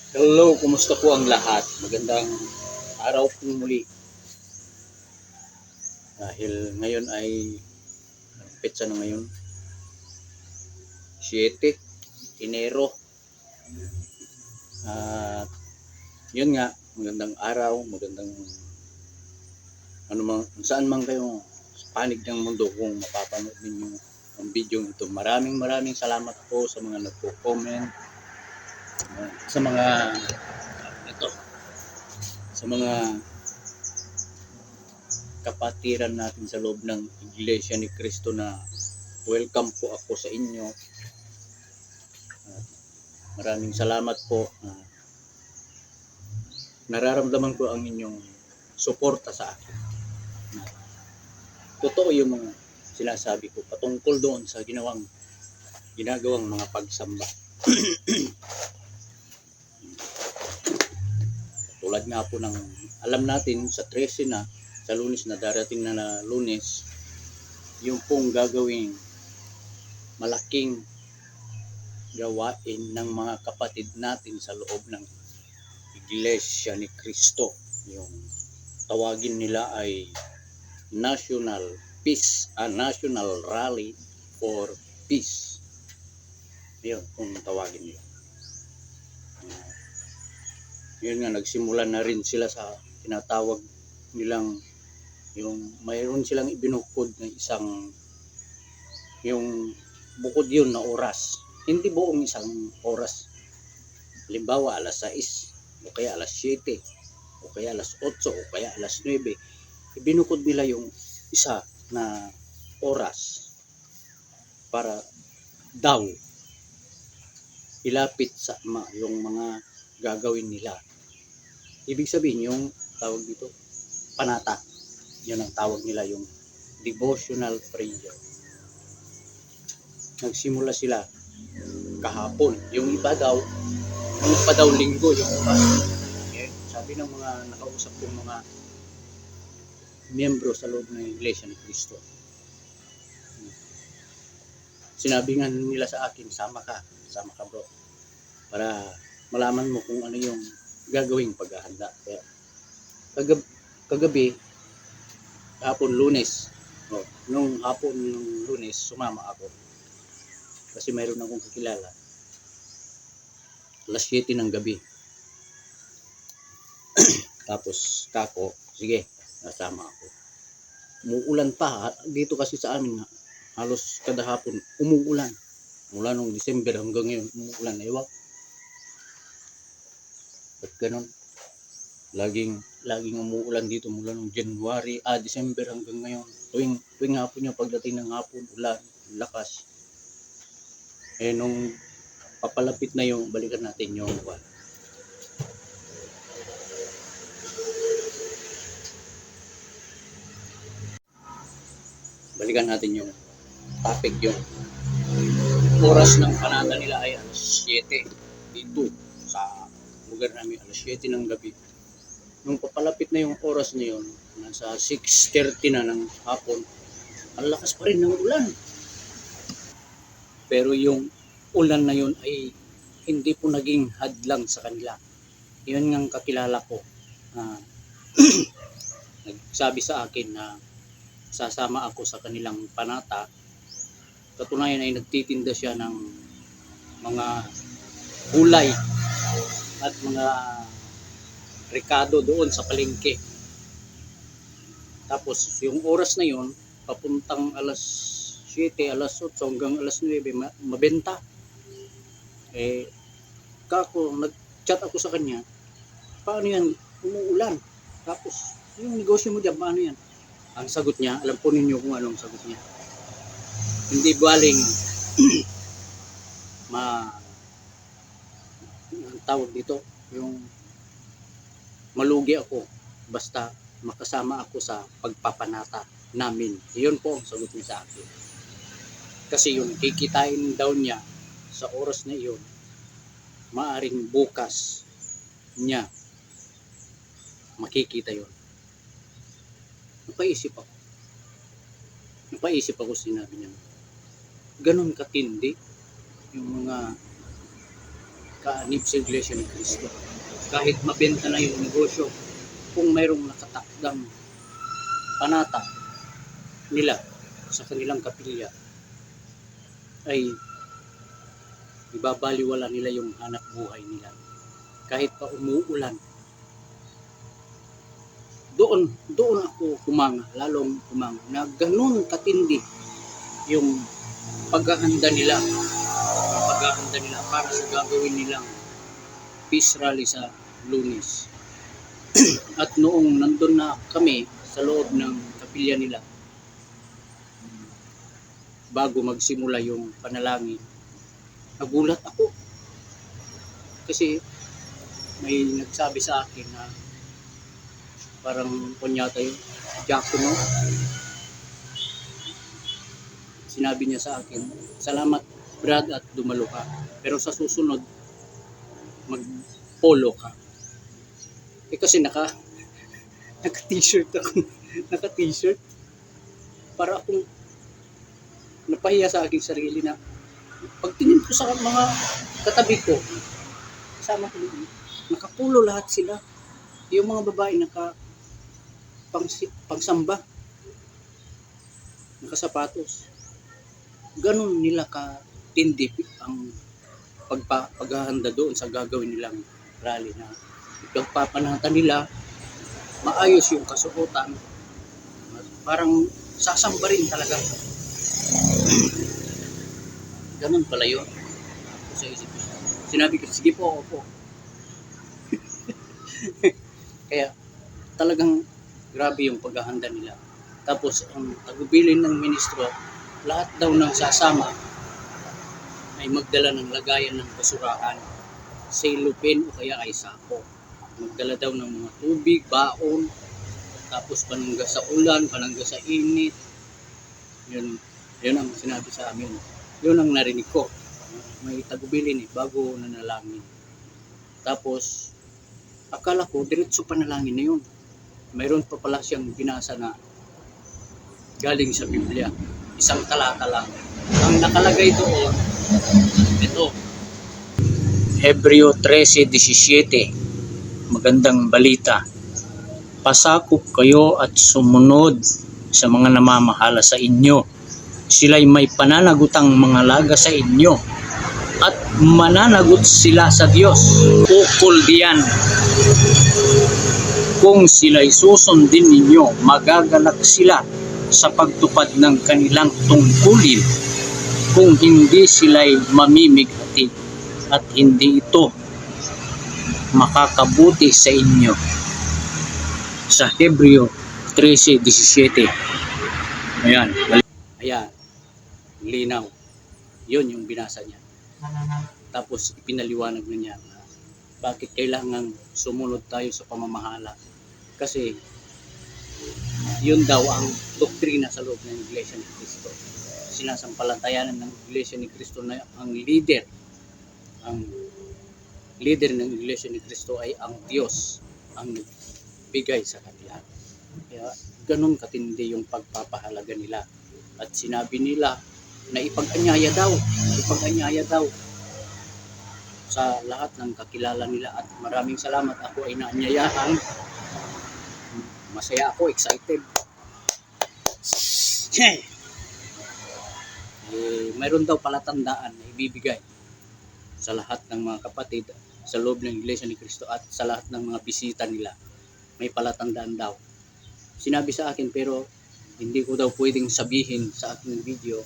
Hello, kumusta po ang lahat? Magandang araw po muli. Dahil ngayon ay petsa na ngayon, 7 Enero. At yun nga, magandang araw, magandang ano man, saan man kayo sa panig ng mundo kung mapapanood ninyo ang video ito. Maraming salamat po sa mga nagko-comment, sa mga ito, sa mga kapatiran natin sa loob ng Iglesia ni Cristo na welcome po ako sa inyo. Maraming salamat po. Nararamdaman ko ang inyong suporta sa akin. Totoo yung mga sinasabi ko patungkol doon sa ginagawang mga pagsamba. Tulad nga po ng alam natin sa 13 na, sa Lunes na darating na Lunes, yung pong gagawing malaking gawain ng mga kapatid natin sa loob ng Iglesia ni Cristo. Yung tawagin nila ay National Rally for Peace. Yun kung tawagin nila. Yun nga, nagsimula na rin sila sa tinatawag nilang yung mayroon silang ibinukod na isang yung bukod yun na oras. Hindi buong isang oras. Halimbawa alas 6 o kaya alas 7 o kaya alas 8 o kaya alas 9. Ibinukod nila yung isa na oras para daw ilapit sa yung mga gagawin nila. Ibig sabihin yung tawag dito panata. Yun ang tawag nila, yung devotional prayer. Nagsimula sila kahapon. Yung iba daw linggo yung iba. Sabi ng mga nakausap kong mga miyembro sa loob ng Iglesia ni Cristo, sinabi nga nila sa akin, sama ka bro, para malaman mo kung ano yung gagawing paghahanda. Kaya kagabi hapon Lunes, nung hapon ng Lunes sumama ako kasi mayroon akong kakilala alas 7 ng gabi. Tapos kako, sige, nasama ako. Umuulan pa dito kasi sa amin, halos kada hapon umuulan. Mula nung December hanggang ngayon umuulan. Ewan, ba't ganun? Laging umuulan dito mula nung December hanggang ngayon. Tuwing hapon yung pagdating ng hapon, ulan, lakas. Nung papalapit na yung balikan natin yung topic, yung oras ng panata nila ay alas 7 dito sa lugar namin, alas 7 ng gabi. Nung papalapit na yung oras na yun, nasa 6:30 na ng hapon, ang lakas pa rin ng ulan. Pero yung ulan na yun ay hindi po naging hadlang sa kanila. Yun nga kakilala ko, nagsabi sa akin na sasama ako sa kanilang panata. Katunayan ay nagtitinda siya ng mga gulay at mga rekado doon sa palengke. Tapos yung oras na yun, papuntang alas 7, alas 8 hanggang alas 9 mabenta. Nag-chat ako sa kanya, paano yan, umuulan, tapos yung negosyo mo dyan, paano yan? Ang sagot niya, alam po ninyo kung anong sagot niya, hindi baling ang tawag dito, yung malugi ako basta makasama ako sa pagpapanata namin. Iyon po ang sagot niya sa akin. Kasi yung kikitain daw niya sa oras na iyon, maaring bukas niya makikita yon. Napaisip ako, sinabi niya, ganun katindi yung mga kaanib sa Iglesia ni Cristo. Kahit mabenta na yung negosyo, kung mayroong nakatakdang panata nila sa kanilang kapilya, ay ibabaliwala nila yung hanap buhay nila. Kahit pa umuulan, doon ako kumanga, lalong kumanga, na ganun katindi yung paghahanda nila para sa gagawin nilang peace rally sa Lunes. At noong nandun na kami sa loob ng kapilya nila, bago magsimula yung panalangin, nagulat ako kasi may nagsabi sa akin na parang kunyata yung diakono. Sinabi niya sa akin, "Salamat Brad at dumalo ka. Pero sa susunod, mag-polo ka." Kasi naka-t-shirt ako. Naka-t-shirt. Para akong napahiya sa aking sarili na pagtingin ko sa mga katabi ko, kasama ko, nakapulo lahat sila. Yung mga babae pangsamba, nakasapatos. Ganun nila katindi ang paghahanda doon sa gagawin nilang rally, na pagpapanatan nila, maayos yung kasuotan, parang sasamba rin talaga. Ganun pala yun. Sa isip ko, sinabi ko, sige po, opo. Kaya talagang grabe yung paghahanda nila. Tapos ang tagubilin ng ministro, lahat daw ng sasama ay magdala ng lagayan ng basurahan, silupin o kaya ay sako. Magdala daw ng mga tubig, baon, tapos panangga sa ulan, panangga sa init. Yun ang sinabi sa amin. Yun ang narinig ko. May tagubilin bago nanalangin. Tapos akala ko diretso panalangin na yun. Mayroon pa pala siyang binasa na galing sa Biblia. Isang talata lang. Ang nakalagay doon, ito. Hebreo 13:17. Magandang balita. Pasakop kayo at sumunod sa mga namamahala sa inyo. Sila'y may pananagutang mga laga sa inyo at mananagot sila sa Diyos. Ukol diyan. Kung sila'y susundin ninyo, magagalak sila sa pagtupad ng kanilang tungkulin. Kung hindi sila'y mamimighati at hindi ito makakabuti sa inyo. Sa Hebreo 13:17. Ayan, linaw. Yun yung binasa niya. Tapos ipinaliwanag na niya na bakit kailangan sumunod tayo sa pamamahala. Kasi yun daw ang doktrina sa loob ng Iglesia ni Cristo. Sinasampalatayanan ng Iglesia ni Cristo na ang leader ng Iglesia ni Cristo ay ang Diyos, ang bigay sa kanila. Kaya ganun katindi yung pagpapahalaga nila. At sinabi nila na ipag-anyaya daw sa lahat ng kakilala nila. At maraming salamat, ako ay naanyayahan. Masaya ako, excited. Mayroon daw palatandaan na ibibigay sa lahat ng mga kapatid sa loob ng Iglesia ni Cristo at sa lahat ng mga bisita nila. May palatandaan daw. Sinabi sa akin, pero hindi ko daw pwedeng sabihin sa aking video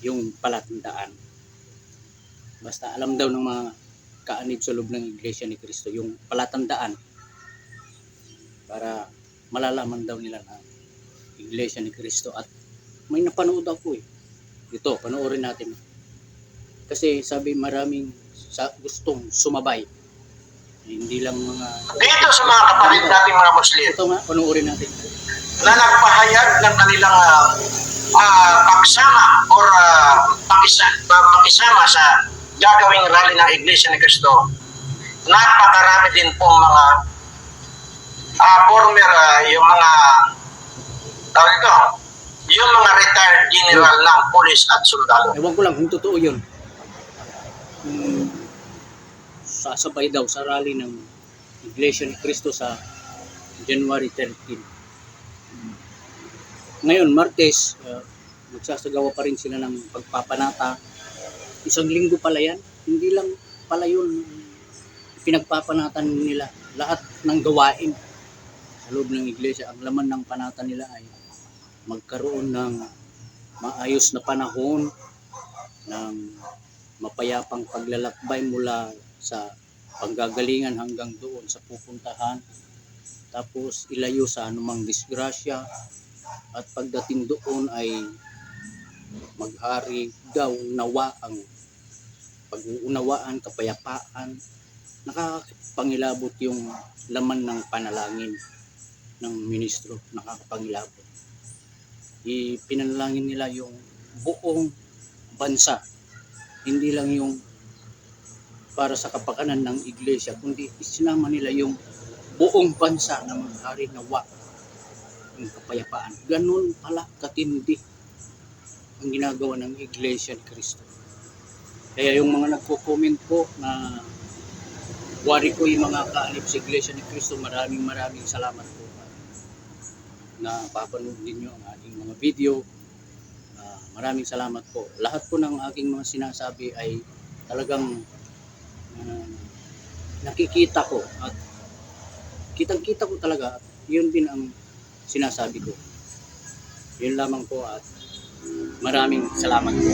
yung palatandaan. Basta alam daw ng mga kaanib sa loob ng Iglesia ni Cristo yung palatandaan, para malalaman daw nila na Iglesia ni Cristo. At may napanood ako ito, panoorin natin. Kasi sabi maraming gustong sumabay. Hindi lang mga dito sa mga kapatid natin mga Muslim. Ito nga, panoorin natin. Na nagpahayag ng kanilang pagsama or makisama sa gagawing rally ng Iglesia ni Cristo. Napakarami din pong mga former, yung mga yung mga retired general ng police at sundalo. Ewan ko lang kung totoo yun. sasabay daw sa rally ng Iglesia ni Cristo sa January 13. Ngayon, Martes, magsasagawa pa rin sila ng pagpapanata. Isang linggo pala yan. Hindi lang pala yun pinagpapanatan nila. Lahat ng gawain sa loob ng iglesia. Ang laman ng panata nila ay magkaroon ng maayos na panahon, ng mapayapang paglalakbay mula sa panggagalingan hanggang doon sa pupuntahan. Tapos ilayo sa anumang disgrasya. At pagdating doon ay maghari daw nawa ang pag-uunawaan, kapayapaan. Nakakapangilabot yung laman ng panalangin ng ministro. Nakakapangilabot. Ipinanalangin nila yung buong bansa. Hindi lang yung para sa kapakanan ng iglesia, kundi isinama nila yung buong bansa na maghari nawa ng kapayapaan. Ganun pala katindi ang ginagawa ng Iglesia ni Cristo. Kaya yung mga nagko-comment po na wari ko yung mga kaalip sa Iglesia ni Cristo, maraming salamat po na papanood ninyo ang aking mga video. Maraming salamat po. Lahat po ng aking mga sinasabi ay talagang nakikita ko at kitang-kita ko talaga. Yun din ang sinasabi ko. Yun lamang po at maraming salamat po.